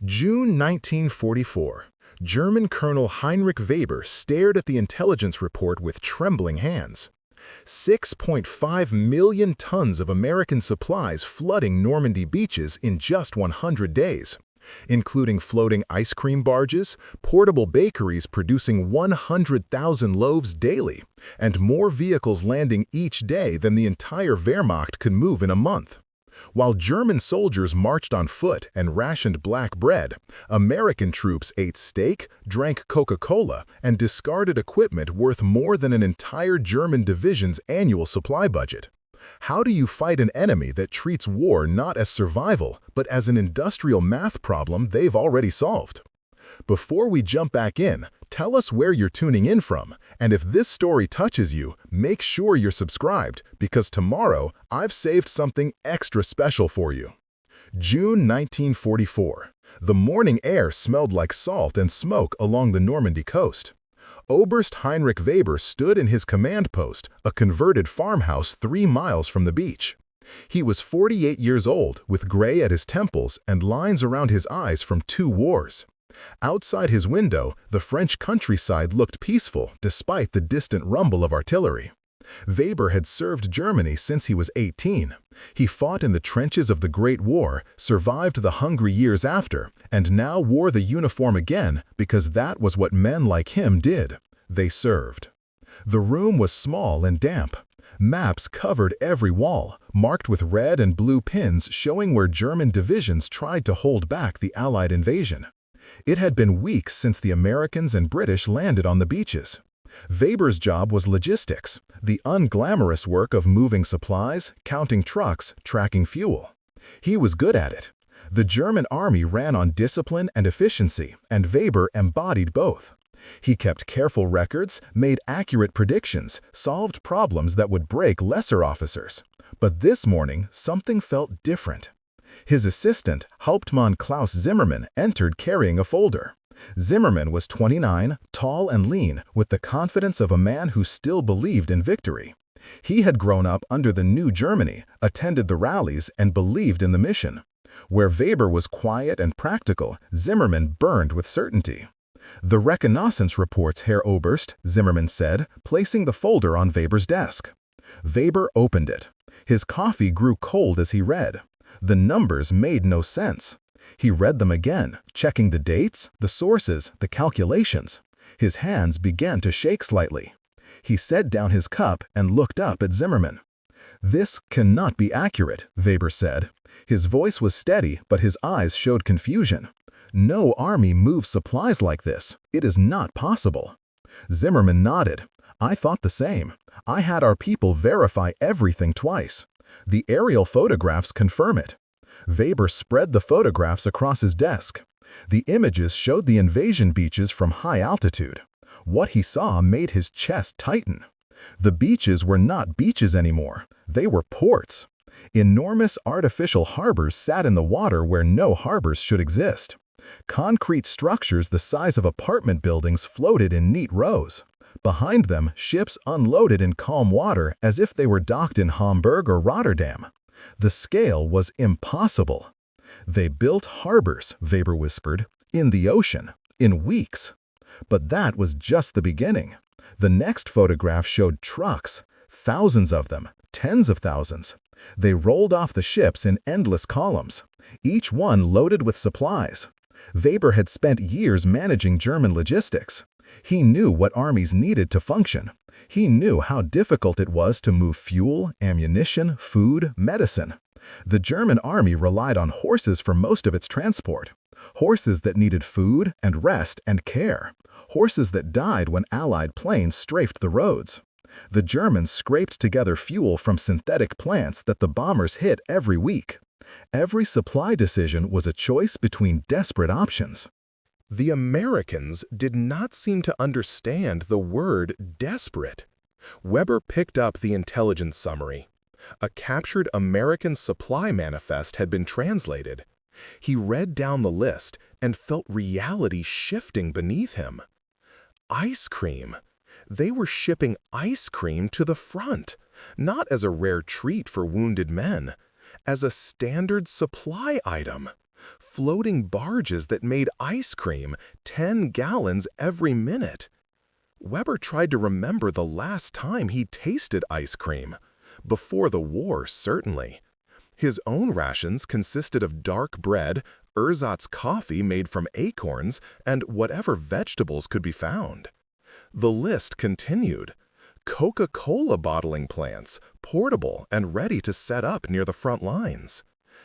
June 1944. German Colonel Heinrich Weber stared at the intelligence report with trembling hands. 6.5 million tons of American supplies flooding Normandy beaches in just 100 days, including floating ice cream barges, portable bakeries producing 100,000 loaves daily, and more vehicles landing each day than the entire Wehrmacht could move in a month. While German soldiers marched on foot and rationed black bread, American troops ate steak, drank Coca-Cola, and discarded equipment worth more than an entire German division's annual supply budget. How do you fight an enemy that treats war not as survival, but as an industrial math problem they've already solved? Before we jump back in, tell us where you're tuning in from, and if this story touches you, make sure you're subscribed, because tomorrow I've saved something extra special for you. June 1944. The morning air smelled like salt and smoke along the Normandy coast. Oberst Heinrich Weber stood in his command post, a converted farmhouse 3 miles from the beach. He was 48 years old, with gray at his temples and lines around his eyes from 2 wars. Outside his window, the French countryside looked peaceful despite the distant rumble of artillery. Weber had served Germany since he was 18. He fought in the trenches of the Great War, survived the hungry years after, and now wore the uniform again because that was what men like him did. They served. The room was small and damp. Maps covered every wall, marked with red and blue pins showing where German divisions tried to hold back the Allied invasion. It had been weeks since the Americans and British landed on the beaches. Weber's job was logistics, the unglamorous work of moving supplies, counting trucks, tracking fuel. He was good at it. The German army ran on discipline and efficiency, and Weber embodied both. He kept careful records, made accurate predictions, solved problems that would break lesser officers. But this morning, something felt different. His assistant, Hauptmann Klaus Zimmermann, entered carrying a folder. Zimmermann was 29, tall and lean, with the confidence of a man who still believed in victory. He had grown up under the New Germany, attended the rallies, and believed in the mission. Where Weber was quiet and practical, Zimmermann burned with certainty. "The reconnaissance reports, Herr Oberst," Zimmermann said, placing the folder on Weber's desk. Weber opened it. His coffee grew cold as he read. The numbers made no sense. He read them again, checking the dates, the sources, the calculations. His hands began to shake slightly. He set down his cup and looked up at Zimmermann. "This cannot be accurate," Weber said. His voice was steady, but his eyes showed confusion. "No army moves supplies like this. It is not possible." Zimmermann nodded. "I thought the same. I had our people verify everything twice. The aerial photographs confirm it." Weber spread the photographs across his desk. The images showed the invasion beaches from high altitude. What he saw made his chest tighten. The beaches were not beaches anymore. They were ports. Enormous artificial harbors sat in the water where no harbors should exist. Concrete structures the size of apartment buildings floated in neat rows. Behind them, ships unloaded in calm water as if they were docked in Hamburg or Rotterdam. The scale was impossible. "They built harbors," Weber whispered, "in the ocean, in weeks." But that was just the beginning. The next photograph showed trucks, thousands of them, tens of thousands. They rolled off the ships in endless columns, each one loaded with supplies. Weber had spent years managing German logistics. He knew what armies needed to function. He knew how difficult it was to move fuel, ammunition, food, medicine. The German army relied on horses for most of its transport. Horses that needed food and rest and care. Horses that died when Allied planes strafed the roads. The Germans scraped together fuel from synthetic plants that the bombers hit every week. Every supply decision was a choice between desperate options. The Americans did not seem to understand the word desperate. Weber picked up the intelligence summary. A captured American supply manifest had been translated. He read down the list and felt reality shifting beneath him. Ice cream. They were shipping ice cream to the front, not as a rare treat for wounded men, as a standard supply item. Floating barges that made ice cream 10 gallons every minute. Weber tried to remember the last time he tasted ice cream. Before the war, certainly. His own rations consisted of dark bread, ersatz coffee made from acorns, and whatever vegetables could be found. The list continued. Coca-Cola bottling plants, portable and ready to set up near the front lines.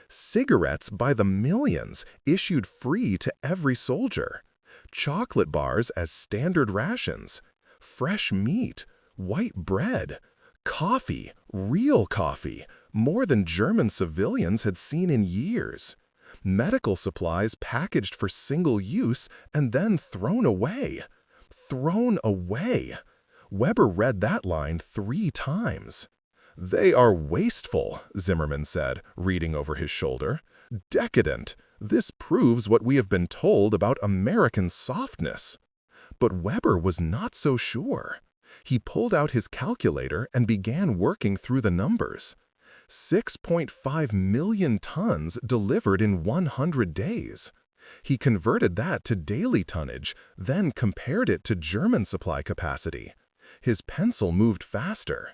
Cigarettes by the millions, issued free to every soldier. Chocolate bars as standard rations. Fresh meat, white bread, coffee, real coffee, more than German civilians had seen in years. Medical supplies packaged for single use and then thrown away. Thrown away. Weber read that line 3 times. "They are wasteful," Zimmerman said, reading over his shoulder. "Decadent. This proves what we have been told about American softness." But Weber was not so sure. He pulled out his calculator and began working through the numbers. 6.5 million tons delivered in 100 days. He converted that to daily tonnage, then compared it to German supply capacity. His pencil moved faster.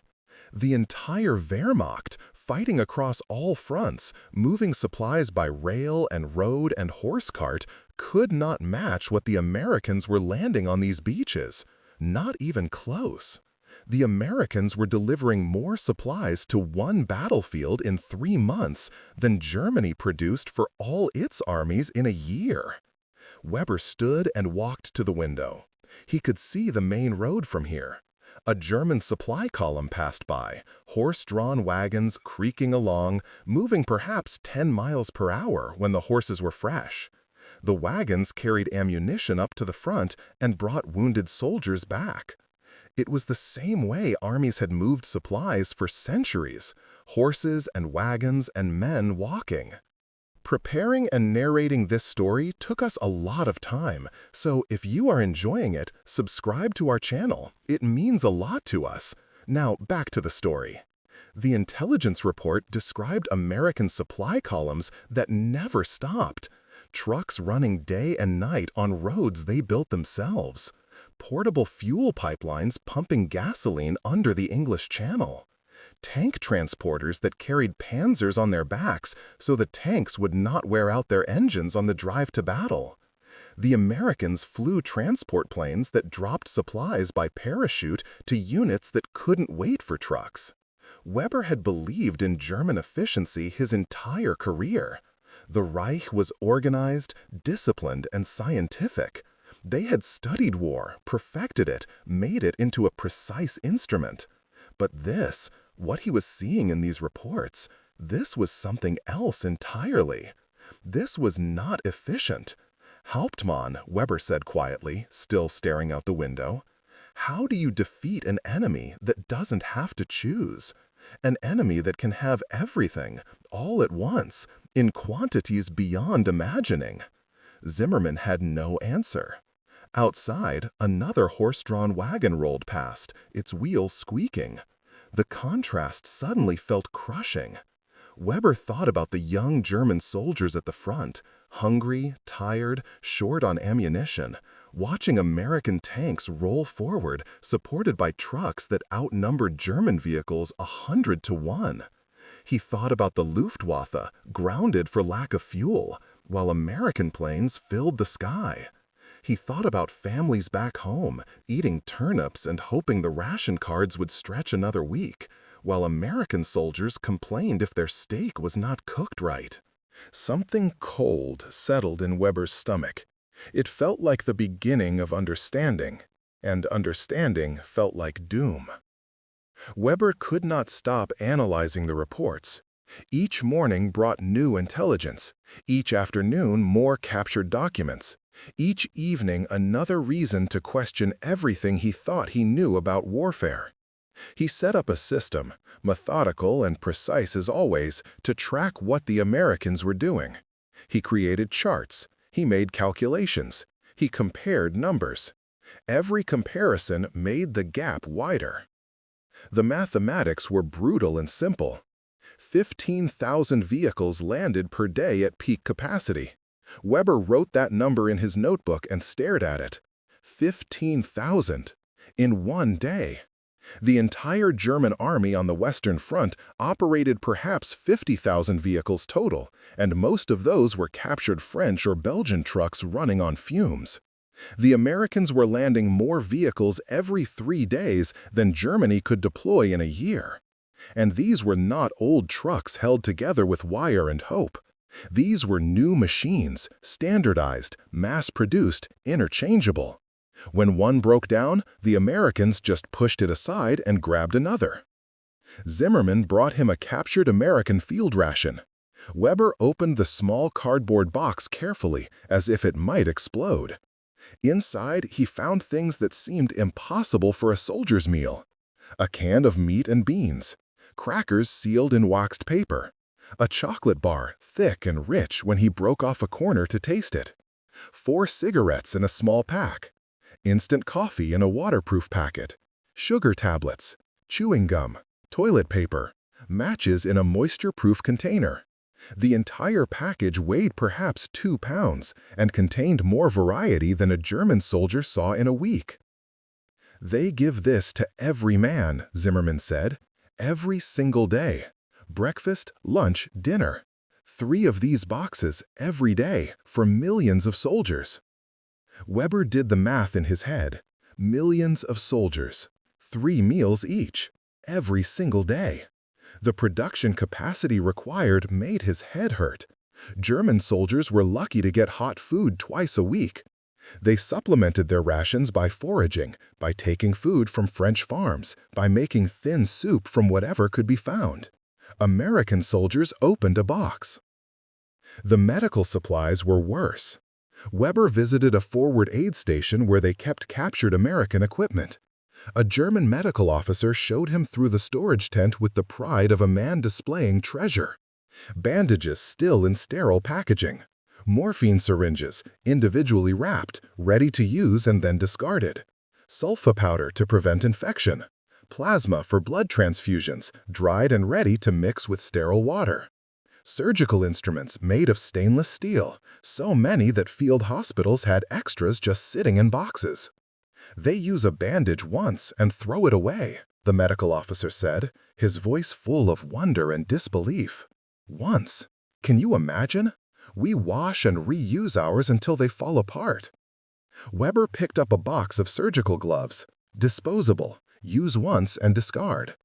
The entire Wehrmacht, fighting across all fronts, moving supplies by rail and road and horse cart, could not match what the Americans were landing on these beaches. Not even close. The Americans were delivering more supplies to one battlefield in 3 months than Germany produced for all its armies in a year. Weber stood and walked to the window. He could see the main road from here. A German supply column passed by, horse-drawn wagons creaking along, moving perhaps 10 miles per hour when the horses were fresh. The wagons carried ammunition up to the front and brought wounded soldiers back. It was the same way armies had moved supplies for centuries, horses and wagons and men walking. Preparing and narrating this story took us a lot of time, so if you are enjoying it, subscribe to our channel. It means a lot to us. Now, back to the story. The intelligence report described American supply columns that never stopped. Trucks running day and night on roads they built themselves. Portable fuel pipelines pumping gasoline under the English Channel. Tank transporters that carried panzers on their backs so the tanks would not wear out their engines on the drive to battle. The Americans flew transport planes that dropped supplies by parachute to units that couldn't wait for trucks. Weber had believed in German efficiency his entire career. The Reich was organized, disciplined, and scientific. They had studied war, perfected it, made it into a precise instrument. But this, what he was seeing in these reports, this was something else entirely. This was not efficient. "Hauptmann," Weber said quietly, still staring out the window, "how do you defeat an enemy that doesn't have to choose? An enemy that can have everything, all at once, in quantities beyond imagining?" Zimmerman had no answer. Outside, another horse-drawn wagon rolled past, its wheels squeaking. The contrast suddenly felt crushing. Weber thought about the young German soldiers at the front, hungry, tired, short on ammunition, watching American tanks roll forward, supported by trucks that outnumbered German vehicles 100 to 1. He thought about the Luftwaffe, grounded for lack of fuel, while American planes filled the sky. He thought about families back home, eating turnips and hoping the ration cards would stretch another week, while American soldiers complained if their steak was not cooked right. Something cold settled in Weber's stomach. It felt like the beginning of understanding, and understanding felt like doom. Weber could not stop analyzing the reports. Each morning brought new intelligence, each afternoon more captured documents, each evening another reason to question everything he thought he knew about warfare. He set up a system, methodical and precise as always, to track what the Americans were doing. He created charts, he made calculations, he compared numbers. Every comparison made the gap wider. The mathematics were brutal and simple. 15,000 vehicles landed per day at peak capacity. Weber wrote that number in his notebook and stared at it. 15,000 in one day. The entire German army on the Western Front operated perhaps 50,000 vehicles total, and most of those were captured French or Belgian trucks running on fumes. The Americans were landing more vehicles every 3 days than Germany could deploy in a year. And these were not old trucks held together with wire and hope. These were new machines, standardized, mass-produced, interchangeable. When one broke down, the Americans just pushed it aside and grabbed another. Zimmerman brought him a captured American field ration. Weber opened the small cardboard box carefully, as if it might explode. Inside, he found things that seemed impossible for a soldier's meal. A can of meat and beans, crackers sealed in waxed paper, a chocolate bar, thick and rich when he broke off a corner to taste it, 4 cigarettes in a small pack, instant coffee in a waterproof packet, sugar tablets, chewing gum, toilet paper, matches in a moisture-proof container. The entire package weighed perhaps 2 pounds and contained more variety than a German soldier saw in a week. "They give this to every man," Zimmerman said, "every single day. Breakfast, lunch, dinner. 3 of these boxes every day for millions of soldiers." Weber did the math in his head. Millions of soldiers. 3 meals each, every single day. The production capacity required made his head hurt. German soldiers were lucky to get hot food twice a week. They supplemented their rations by foraging, by taking food from French farms, by making thin soup from whatever could be found. American soldiers opened a box. The medical supplies were worse. Weber visited a forward aid station where they kept captured American equipment. A German medical officer showed him through the storage tent with the pride of a man displaying treasure. Bandages still in sterile packaging. Morphine syringes, individually wrapped, ready to use and then discarded. Sulfa powder to prevent infection. Plasma for blood transfusions, dried and ready to mix with sterile water. Surgical instruments made of stainless steel, so many that field hospitals had extras just sitting in boxes. "They use a bandage once and throw it away," the medical officer said, his voice full of wonder and disbelief. "Once. Can you imagine? We wash and reuse ours until they fall apart." Weber picked up a box of surgical gloves. Disposable, use once and discard.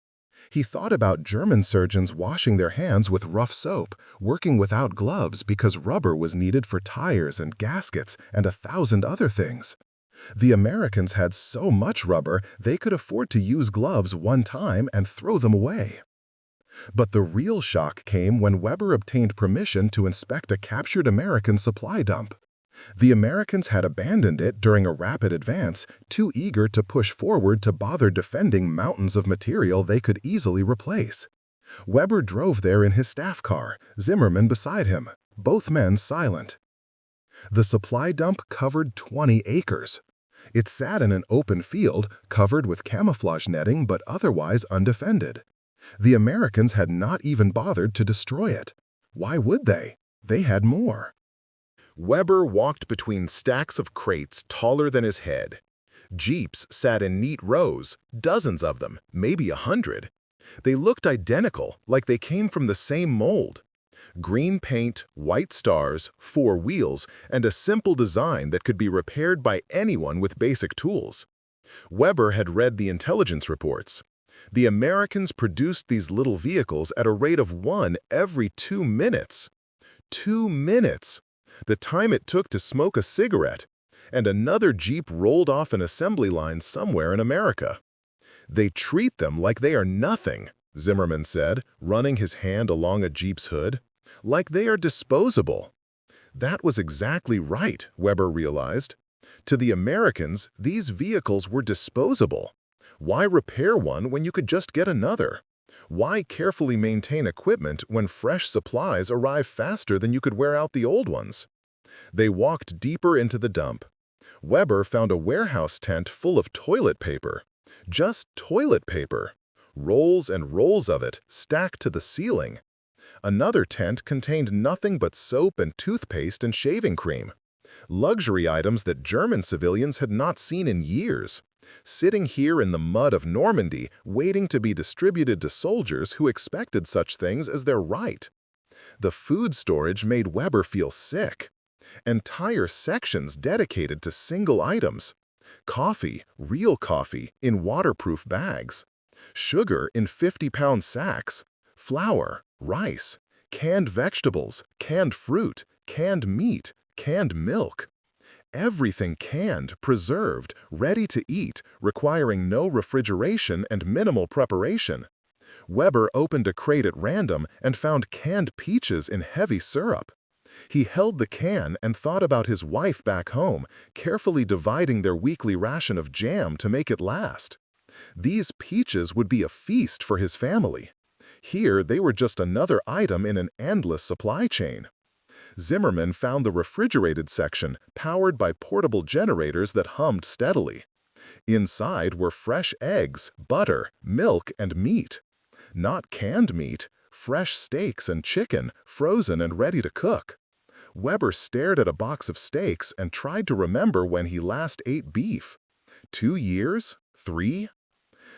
He thought about German surgeons washing their hands with rough soap, working without gloves because rubber was needed for tires and gaskets and 1,000 other things. The Americans had so much rubber they could afford to use gloves one time and throw them away. But the real shock came when Weber obtained permission to inspect a captured American supply dump. The Americans had abandoned it during a rapid advance, too eager to push forward to bother defending mountains of material they could easily replace. Weber drove there in his staff car, Zimmerman beside him, both men silent. The supply dump covered 20 acres. It sat in an open field, covered with camouflage netting but otherwise undefended. The Americans had not even bothered to destroy it. Why would they? They had more. Weber walked between stacks of crates taller than his head. Jeeps sat in neat rows, dozens of them, maybe 100. They looked identical, like they came from the same mold. Green paint, white stars, 4 wheels, and a simple design that could be repaired by anyone with basic tools. Weber had read the intelligence reports. The Americans produced these little vehicles at a rate of 1 every 2 minutes. 2 minutes! The time it took to smoke a cigarette, and another Jeep rolled off an assembly line somewhere in America. "They treat them like they are nothing," Zimmerman said, running his hand along a Jeep's hood. "Like they are disposable." That was exactly right, Weber realized. To the Americans, these vehicles were disposable. Why repair one when you could just get another? Why carefully maintain equipment when fresh supplies arrive faster than you could wear out the old ones? They walked deeper into the dump. Weber found a warehouse tent full of toilet paper. Just toilet paper. rolls and rolls of it stacked to the ceiling. Another tent contained nothing but soap and toothpaste and shaving cream, luxury items that German civilians had not seen in years, sitting here in the mud of Normandy, waiting to be distributed to soldiers who expected such things as their right. The food storage made Weber feel sick. Entire sections dedicated to single items. Coffee, real coffee, in waterproof bags. Sugar in 50-pound sacks. Flour, rice, canned vegetables, canned fruit, canned meat, canned milk. Everything canned, preserved, ready to eat, requiring no refrigeration and minimal preparation. Weber opened a crate at random and found canned peaches in heavy syrup. He held the can and thought about his wife back home, carefully dividing their weekly ration of jam to make it last. These peaches would be a feast for his family. Here, they were just another item in an endless supply chain. Zimmerman found the refrigerated section, powered by portable generators that hummed steadily. Inside were fresh eggs, butter, milk, and meat. Not canned meat, fresh steaks and chicken, frozen and ready to cook. Weber stared at a box of steaks and tried to remember when he last ate beef. 2 years? 3?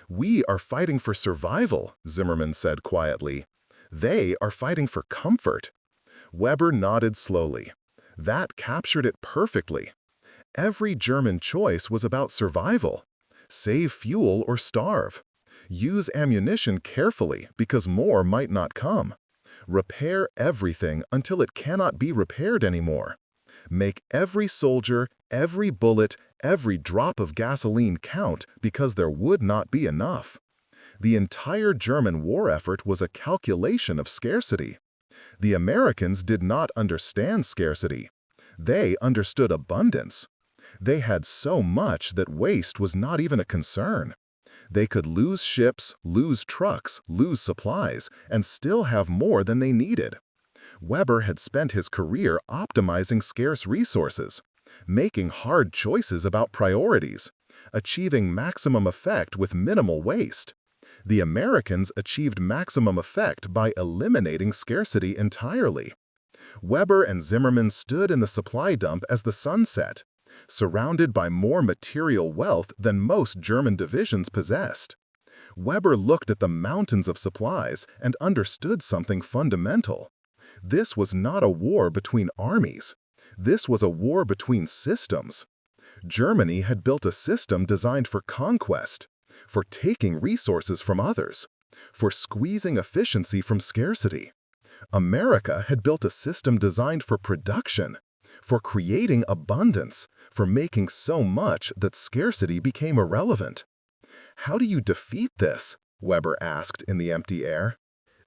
"We are fighting for survival," Zimmerman said quietly. "They are fighting for comfort." Weber nodded slowly. That captured it perfectly. Every German choice was about survival. Save fuel or starve. Use ammunition carefully because more might not come. Repair everything until it cannot be repaired anymore. Make every soldier, every bullet, every drop of gasoline count because there would not be enough. The entire German war effort was a calculation of scarcity. The Americans did not understand scarcity. They understood abundance. They had so much that waste was not even a concern. They could lose ships, lose trucks, lose supplies, and still have more than they needed. Weber had spent his career optimizing scarce resources, making hard choices about priorities, achieving maximum effect with minimal waste. The Americans achieved maximum effect by eliminating scarcity entirely. Weber and Zimmerman stood in the supply dump as the sun set, surrounded by more material wealth than most German divisions possessed. Weber looked at the mountains of supplies and understood something fundamental. This was not a war between armies. This was a war between systems. Germany had built a system designed for conquest, for taking resources from others, for squeezing efficiency from scarcity. America had built a system designed for production, for creating abundance, for making so much that scarcity became irrelevant. "How do you defeat this?" Weber asked in the empty air.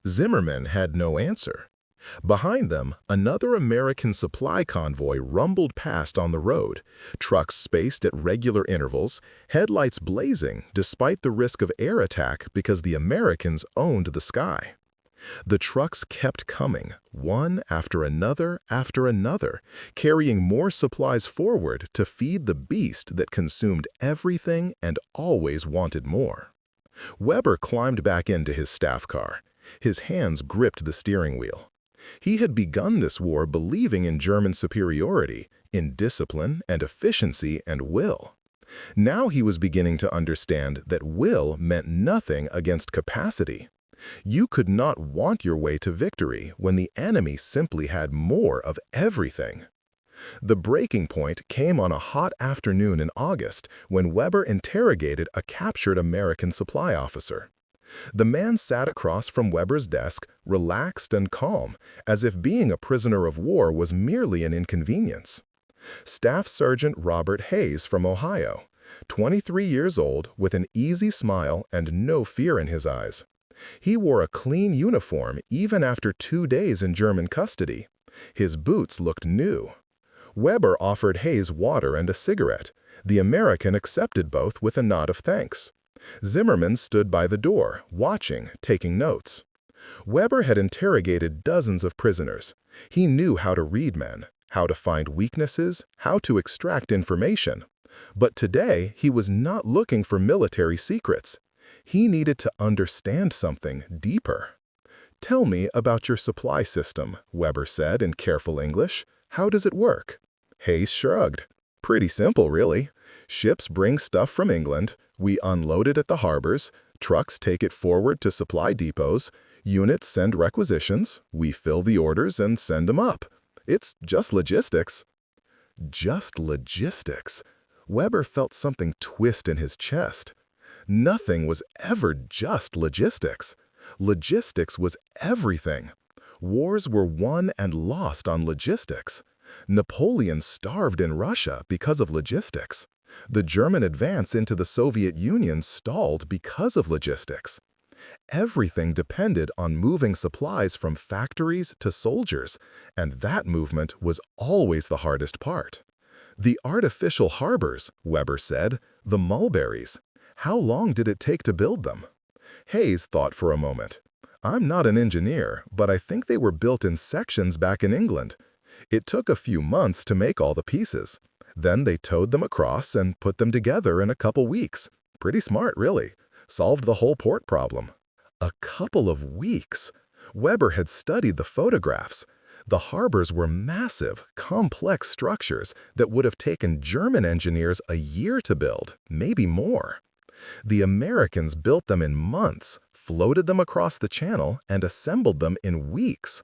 Zimmerman had no answer. Behind them, another American supply convoy rumbled past on the road, trucks spaced at regular intervals, headlights blazing despite the risk of air attack because the Americans owned the sky. The trucks kept coming, one after another, carrying more supplies forward to feed the beast that consumed everything and always wanted more. Weber climbed back into his staff car. His hands gripped the steering wheel. He had begun this war believing in German superiority, in discipline and efficiency and will. Now he was beginning to understand that will meant nothing against capacity. You could not want your way to victory when the enemy simply had more of everything. The breaking point came on a hot afternoon in August when Weber interrogated a captured American supply officer. The man sat across from Weber's desk, relaxed and calm, as if being a prisoner of war was merely an inconvenience. Staff Sergeant Robert Hayes from Ohio, 23 years old, with an easy smile and no fear in his eyes. He wore a clean uniform even after 2 days in German custody. His boots looked new. Weber offered Hayes water and a cigarette. The American accepted both with a nod of thanks. Zimmerman stood by the door, watching, taking notes. Weber had interrogated dozens of prisoners. He knew how to read men, how to find weaknesses, how to extract information. But today, he was not looking for military secrets. He needed to understand something deeper. "Tell me about your supply system," Weber said in careful English. "How does it work?" Hayes shrugged. "Pretty simple, really. Ships bring stuff from England, we unload it at the harbors, trucks take it forward to supply depots, units send requisitions, we fill the orders and send them up. It's just logistics." Just logistics. Weber felt something twist in his chest. Nothing was ever just logistics. Logistics was everything. Wars were won and lost on logistics. Napoleon starved in Russia because of logistics. The German advance into the Soviet Union stalled because of logistics. Everything depended on moving supplies from factories to soldiers, and that movement was always the hardest part. "The artificial harbors," Weber said, "the mulberries. How long did it take to build them?" Hayes thought for a moment. "I'm not an engineer, but I think they were built in sections back in England. It took a few months to make all the pieces. Then they towed them across and put them together in a couple weeks. Pretty smart, really. Solved the whole port problem." A couple of weeks. Weber had studied the photographs. The harbors were massive, complex structures that would have taken German engineers a year to build, maybe more. The Americans built them in months, floated them across the channel, and assembled them in weeks.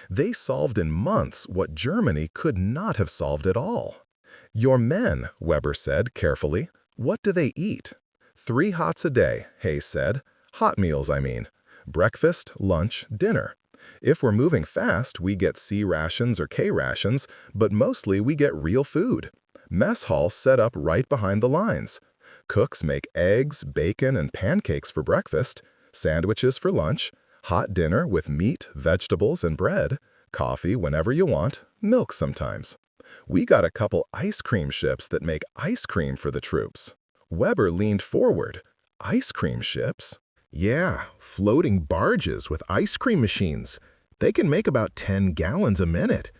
They solved in months what Germany could not have solved at all. "Your men," Weber said carefully, "what do they eat?" "3 hots a day," Hayes said. "Hot meals, I mean. Breakfast, lunch, dinner. If we're moving fast, we get C rations or K rations, but mostly we get real food. Mess halls set up right behind the lines. Cooks make eggs, bacon, and pancakes for breakfast, sandwiches for lunch, hot dinner with meat, vegetables, and bread, coffee whenever you want, milk sometimes. We got a couple ice cream ships that make ice cream for the troops." Weber leaned forward. "Ice cream ships?" "Yeah, floating barges with ice cream machines. They can make about 10 gallons a minute.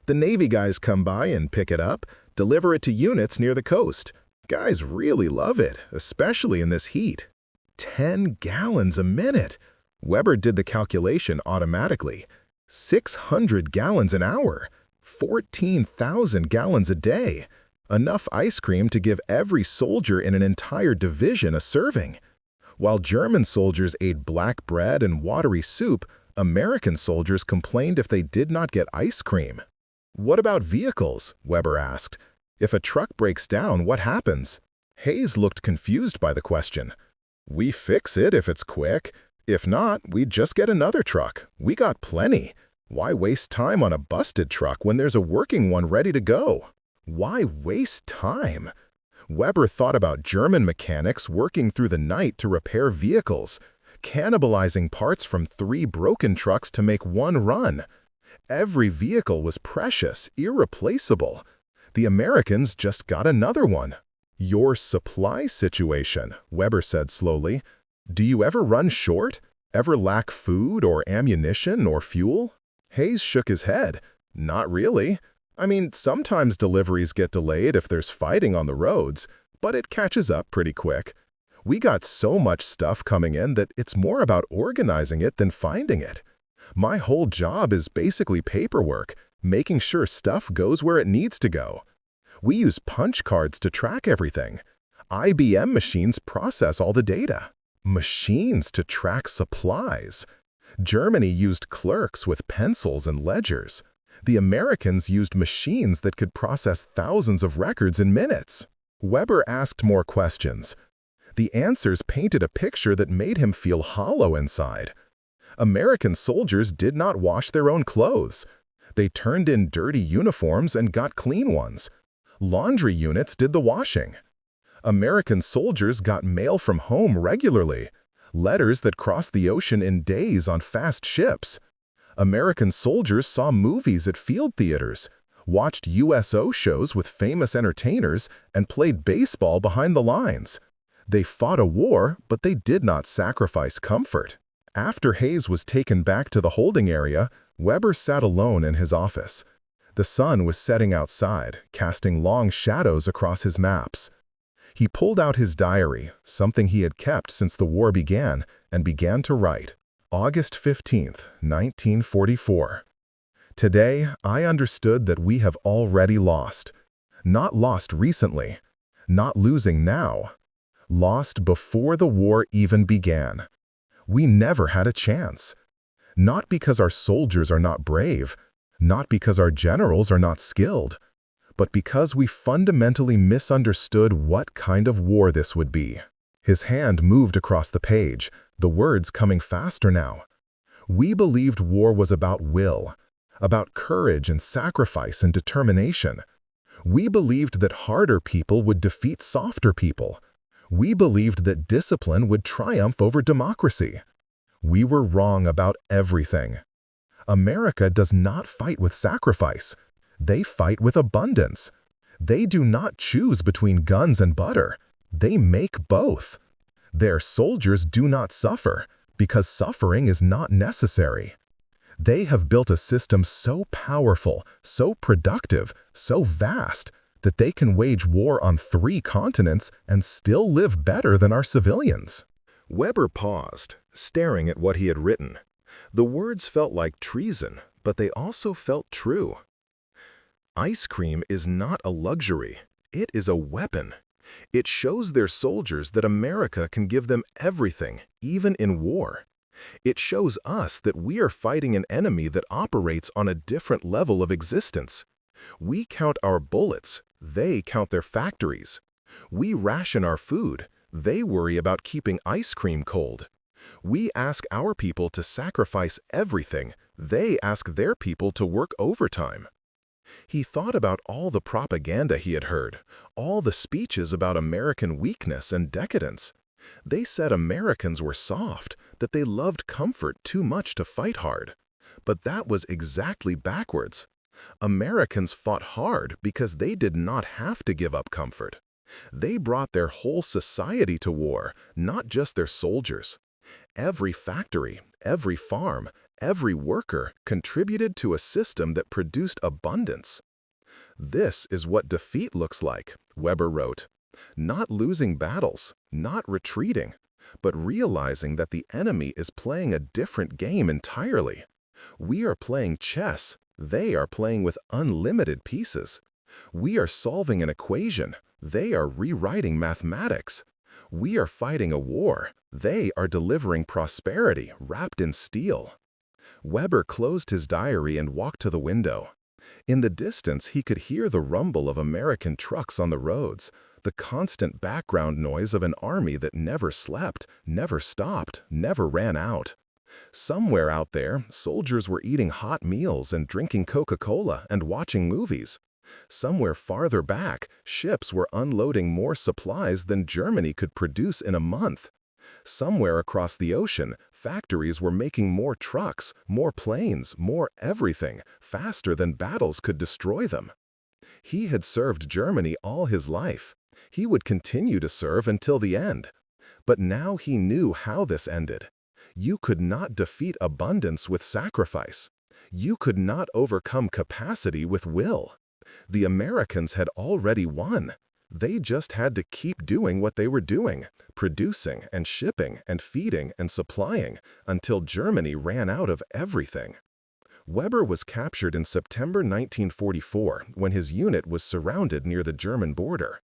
The Navy guys come by and pick it up, deliver it to units near the coast. Guys really love it, especially in this heat." 10 gallons a minute. Weber did the calculation automatically. 600 gallons an hour. 14,000 gallons a day. Enough ice cream to give every soldier in an entire division a serving. While German soldiers ate black bread and watery soup, American soldiers complained if they did not get ice cream. "What about vehicles?" Weber asked. "If a truck breaks down, what happens?" Hayes looked confused by the question. "We fix it if it's quick. If not, we just get another truck. We got plenty. Why waste time on a busted truck when there's a working one ready to go?" Why waste time? Weber thought about German mechanics working through the night to repair vehicles, cannibalizing parts from 3 broken trucks to make one run. Every vehicle was precious, irreplaceable. The Americans just got another one. "Your supply situation," Weber said slowly. "Do you ever run short? Ever lack food or ammunition or fuel?" Hayes shook his head. "Not really. I mean, sometimes deliveries get delayed if there's fighting on the roads, but it catches up pretty quick. We got so much stuff coming in that it's more about organizing it than finding it. My whole job is basically paperwork, making sure stuff goes where it needs to go. We use punch cards to track everything. IBM machines process all the data. Machines to track supplies. Germany used clerks with pencils and ledgers. The Americans used machines that could process thousands of records in minutes." Weber asked more questions. The answers painted a picture that made him feel hollow inside. American soldiers did not wash their own clothes. They turned in dirty uniforms and got clean ones. Laundry units did the washing. American soldiers got mail from home regularly, letters that crossed the ocean in days on fast ships. American soldiers saw movies at field theaters, watched USO shows with famous entertainers, and played baseball behind the lines. They fought a war, but they did not sacrifice comfort. After Hayes was taken back to the holding area, Weber sat alone in his office. The sun was setting outside, casting long shadows across his maps. He pulled out his diary, something he had kept since the war began, and began to write. August 15th, 1944. Today, I understood that we have already lost. Not lost recently, not losing now. Lost before the war even began. We never had a chance. Not because our soldiers are not brave, not because our generals are not skilled, but because we fundamentally misunderstood what kind of war this would be. His hand moved across the page, the words coming faster now. We believed war was about will, about courage and sacrifice and determination. We believed that harder people would defeat softer people. We believed that discipline would triumph over democracy. We were wrong about everything. America does not fight with sacrifice. They fight with abundance. They do not choose between guns and butter. They make both. Their soldiers do not suffer because suffering is not necessary. They have built a system so powerful, so productive, so vast, that they can wage war on 3 continents and still live better than our civilians. Weber paused, staring at what he had written. The words felt like treason, but they also felt true. Ice cream is not a luxury. It is a weapon. It shows their soldiers that America can give them everything, even in war. It shows us that we are fighting an enemy that operates on a different level of existence. We count our bullets, they count their factories. We ration our food, they worry about keeping ice cream cold. We ask our people to sacrifice everything, they ask their people to work overtime. He thought about all the propaganda he had heard, all the speeches about American weakness and decadence. They said Americans were soft, that they loved comfort too much to fight hard. But that was exactly backwards. Americans fought hard because they did not have to give up comfort. They brought their whole society to war, not just their soldiers. Every factory, every farm, every worker contributed to a system that produced abundance. This is what defeat looks like, Weber wrote. Not losing battles, not retreating, but realizing that the enemy is playing a different game entirely. We are playing chess, they are playing with unlimited pieces. We are solving an equation, they are rewriting mathematics. We are fighting a war, they are delivering prosperity wrapped in steel. Weber closed his diary and walked to the window. In the distance, he could hear the rumble of American trucks on the roads, the constant background noise of an army that never slept, never stopped, never ran out. Somewhere out there, soldiers were eating hot meals and drinking Coca-Cola and watching movies. Somewhere farther back, ships were unloading more supplies than Germany could produce in a month. Somewhere across the ocean, factories were making more trucks, more planes, more everything, faster than battles could destroy them. He had served Germany all his life. He would continue to serve until the end. But now he knew how this ended. You could not defeat abundance with sacrifice. You could not overcome capacity with will. The Americans had already won. They just had to keep doing what they were doing, producing and shipping and feeding and supplying until Germany ran out of everything. Weber was captured in September 1944 when his unit was surrounded near the German border.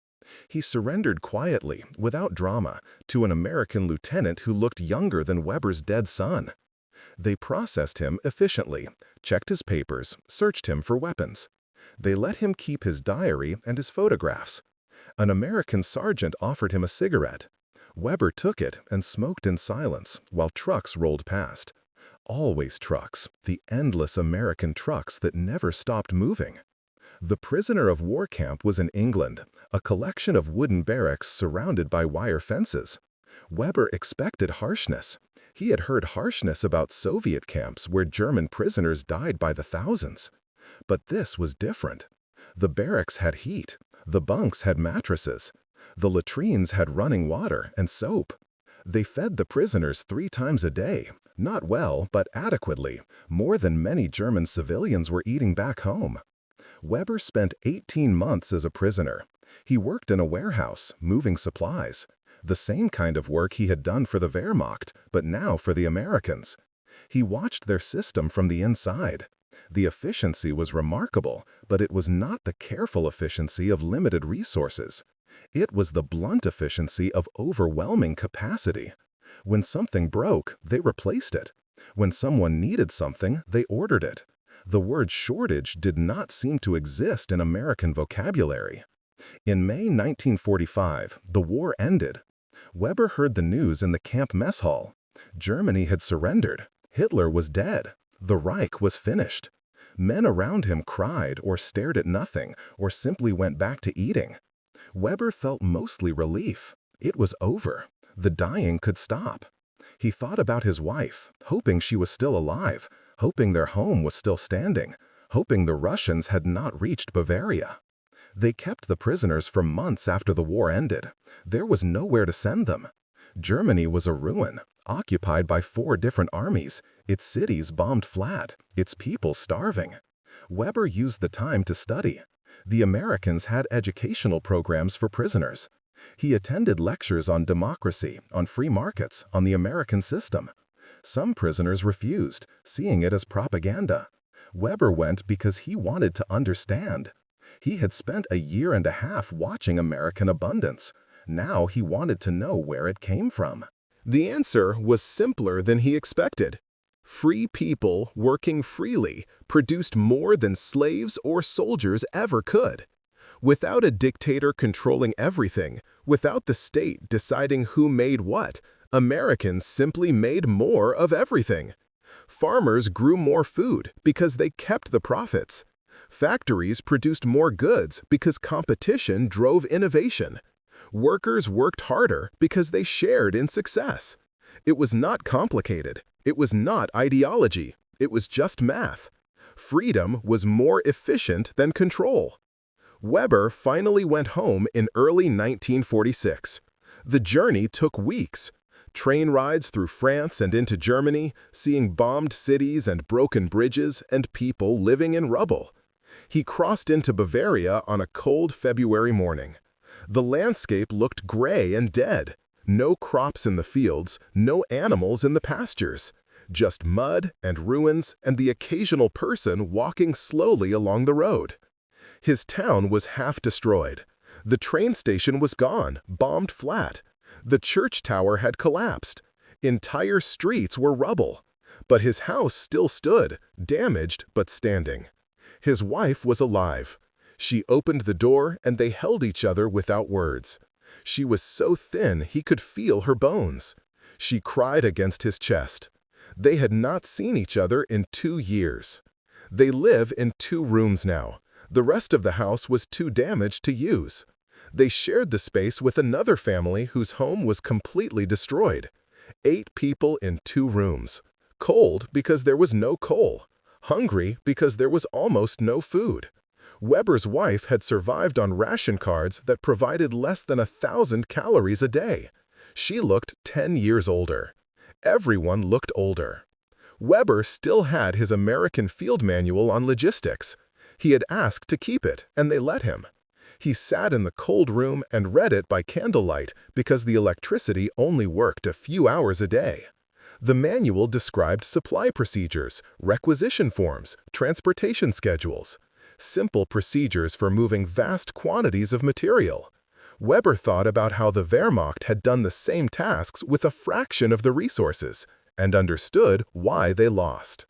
He surrendered quietly, without drama, to an American lieutenant who looked younger than Weber's dead son. They processed him efficiently, checked his papers, searched him for weapons. They let him keep his diary and his photographs. An American sergeant offered him a cigarette. Weber took it and smoked in silence while trucks rolled past. Always trucks, the endless American trucks that never stopped moving. The prisoner of war camp was in England, a collection of wooden barracks surrounded by wire fences. Weber expected harshness. He had heard harshness about Soviet camps where German prisoners died by the thousands. But this was different. The barracks had heat. The bunks had mattresses. The latrines had running water and soap. They fed the prisoners 3 times a day, not well, but adequately, more than many German civilians were eating back home. Weber spent 18 months as a prisoner. He worked in a warehouse, moving supplies. The same kind of work he had done for the Wehrmacht, but now for the Americans. He watched their system from the inside. The efficiency was remarkable, but it was not the careful efficiency of limited resources. It was the blunt efficiency of overwhelming capacity. When something broke, they replaced it. When someone needed something, they ordered it. The word shortage did not seem to exist in American vocabulary. In May 1945, the war ended. Weber heard the news in the camp mess hall. Germany had surrendered. Hitler was dead. The Reich was finished. Men around him cried or stared at nothing or simply went back to eating. Weber felt mostly relief. It was over. The dying could stop. He thought about his wife, hoping she was still alive, hoping their home was still standing, hoping the Russians had not reached Bavaria. They kept the prisoners for months after the war ended. There was nowhere to send them. Germany was a ruin, occupied by 4 different armies, its cities bombed flat, its people starving. Weber used the time to study. The Americans had educational programs for prisoners. He attended lectures on democracy, on free markets, on the American system. Some prisoners refused, seeing it as propaganda. Weber went because he wanted to understand. He had spent a year and a half watching American abundance. Now he wanted to know where it came from. The answer was simpler than he expected. Free people working freely produced more than slaves or soldiers ever could. Without a dictator controlling everything, without the state deciding who made what, Americans simply made more of everything. Farmers grew more food because they kept the profits. Factories produced more goods because competition drove innovation. Workers worked harder because they shared in success. It was not complicated. It was not ideology. It was just math. Freedom was more efficient than control. Weber finally went home in early 1946. The journey took weeks. Train rides through France and into Germany, seeing bombed cities and broken bridges and people living in rubble. He crossed into Bavaria on a cold February morning. The landscape looked gray and dead. No crops in the fields, no animals in the pastures. Just mud and ruins and the occasional person walking slowly along the road. His town was half destroyed. The train station was gone, bombed flat. The church tower had collapsed. Entire streets were rubble. But his house still stood, damaged but standing. His wife was alive. She opened the door and they held each other without words. She was so thin he could feel her bones. She cried against his chest. They had not seen each other in 2 years. They live in 2 rooms now. The rest of the house was too damaged to use. They shared the space with another family whose home was completely destroyed. 8 people in 2 rooms. Cold because there was no coal. Hungry because there was almost no food. Weber's wife had survived on ration cards that provided less than 1,000 calories a day. She looked 10 years older. Everyone looked older. Weber still had his American field manual on logistics. He had asked to keep it, and they let him. He sat in the cold room and read it by candlelight because the electricity only worked a few hours a day. The manual described supply procedures, requisition forms, transportation schedules. Simple procedures for moving vast quantities of material. Weber thought about how the Wehrmacht had done the same tasks with a fraction of the resources, and understood why they lost.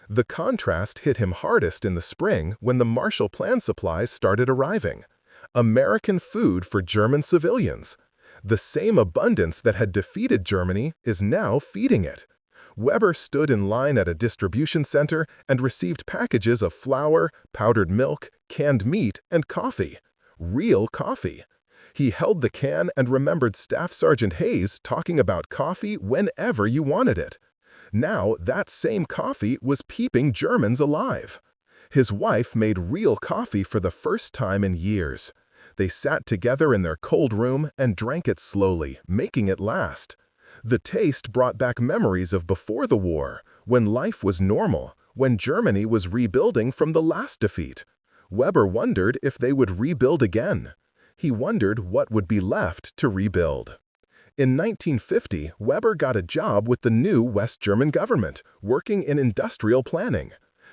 The contrast hit him hardest in the spring when the Marshall Plan supplies started arriving. American food for German civilians. The same abundance that had defeated Germany is now feeding it. Weber stood in line at a distribution center and received packages of flour, powdered milk, canned meat, and coffee. Real coffee. He held the can and remembered Staff Sergeant Hayes talking about coffee whenever you wanted it. Now that same coffee was keeping Germans alive. His wife made real coffee for the first time in years. They sat together in their cold room and drank it slowly, making it last. The taste brought back memories of before the war, when life was normal, when Germany was rebuilding from the last defeat. Weber wondered if they would rebuild again. He wondered what would be left to rebuild. In 1950, Weber got a job with the new West German government, working in industrial planning.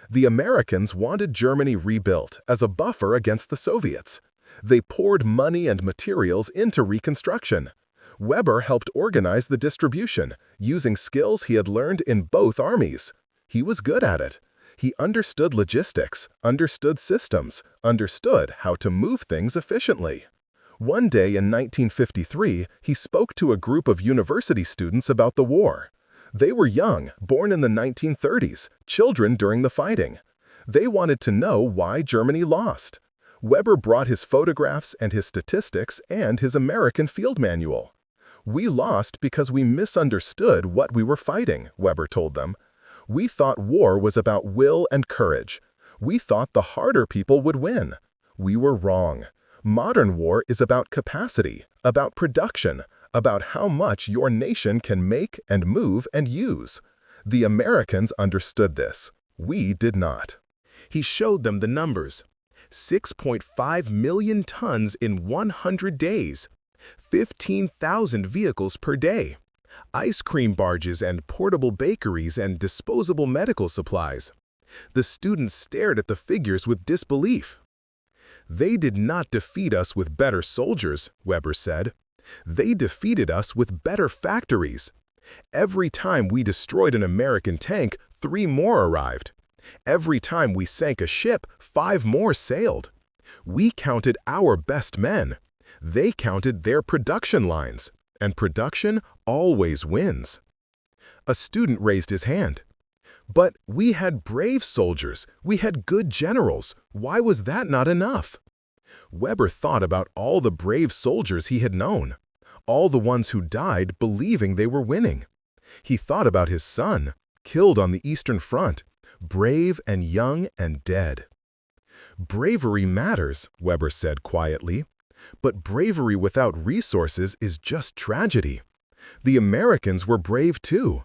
The Americans wanted Germany rebuilt as a buffer against the Soviets. They poured money and materials into reconstruction. Weber helped organize the distribution, using skills he had learned in both armies. He was good at it. He understood logistics, understood systems, understood how to move things efficiently. One day in 1953, he spoke to a group of university students about the war. They were young, born in the 1930s, children during the fighting. They wanted to know why Germany lost. Weber brought his photographs and his statistics and his American field manual. "We lost because we misunderstood what we were fighting," Weber told them. "We thought war was about will and courage. We thought the harder people would win. We were wrong. Modern war is about capacity, about production, about how much your nation can make and move and use. The Americans understood this. We did not." He showed them the numbers. 6.5 million tons in 100 days. 15,000 vehicles per day. Ice cream barges and portable bakeries and disposable medical supplies. The students stared at the figures with disbelief. "They did not defeat us with better soldiers," Weber said. "They defeated us with better factories. Every time we destroyed an American tank, 3 more arrived. Every time we sank a ship, 5 more sailed. We counted our best men. They counted their production lines, and production always wins." A student raised his hand. "But we had brave soldiers, we had good generals. Why was that not enough?" Weber thought about all the brave soldiers he had known, all the ones who died believing they were winning. He thought about his son, killed on the Eastern Front, brave and young and dead. "Bravery matters," Weber said quietly, "but bravery without resources is just tragedy. The Americans were brave too,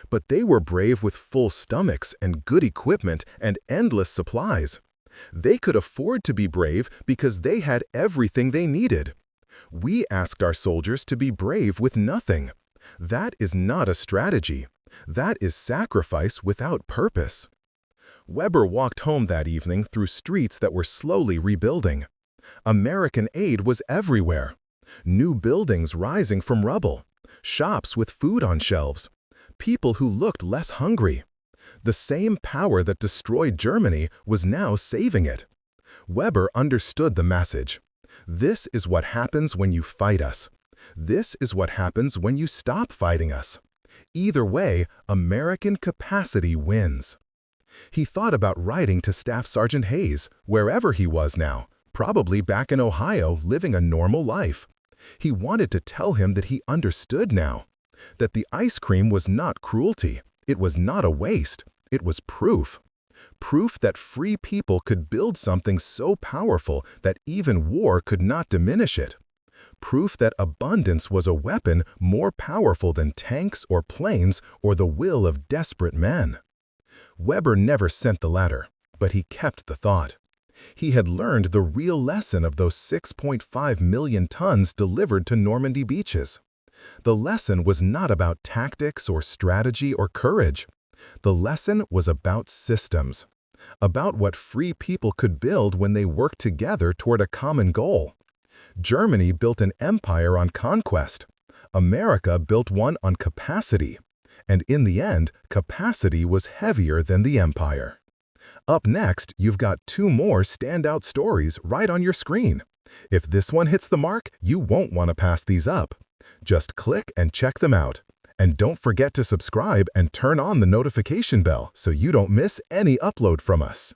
but they were brave with full stomachs and good equipment and endless supplies. They could afford to be brave because they had everything they needed. We asked our soldiers to be brave with nothing. That is not a strategy. That is sacrifice without purpose." Weber walked home that evening through streets that were slowly rebuilding. American aid was everywhere. New buildings rising from rubble. Shops with food on shelves. People who looked less hungry. The same power that destroyed Germany was now saving it. Weber understood the message. This is what happens when you fight us. This is what happens when you stop fighting us. Either way, American capacity wins. He thought about writing to Staff Sergeant Hayes, wherever he was now, probably back in Ohio, living a normal life. He wanted to tell him that he understood now, that the ice cream was not cruelty, it was not a waste, it was proof. Proof that free people could build something so powerful that even war could not diminish it. Proof that abundance was a weapon more powerful than tanks or planes or the will of desperate men. Weber never sent the letter, but he kept the thought. He had learned the real lesson of those 6.5 million tons delivered to Normandy beaches. The lesson was not about tactics or strategy or courage. The lesson was about systems, about what free people could build when they worked together toward a common goal. Germany built an empire on conquest. America built one on capacity. And in the end, capacity was heavier than the empire. Up next, you've got 2 more standout stories right on your screen. If this one hits the mark, you won't want to pass these up. Just click and check them out. And don't forget to subscribe and turn on the notification bell so you don't miss any upload from us.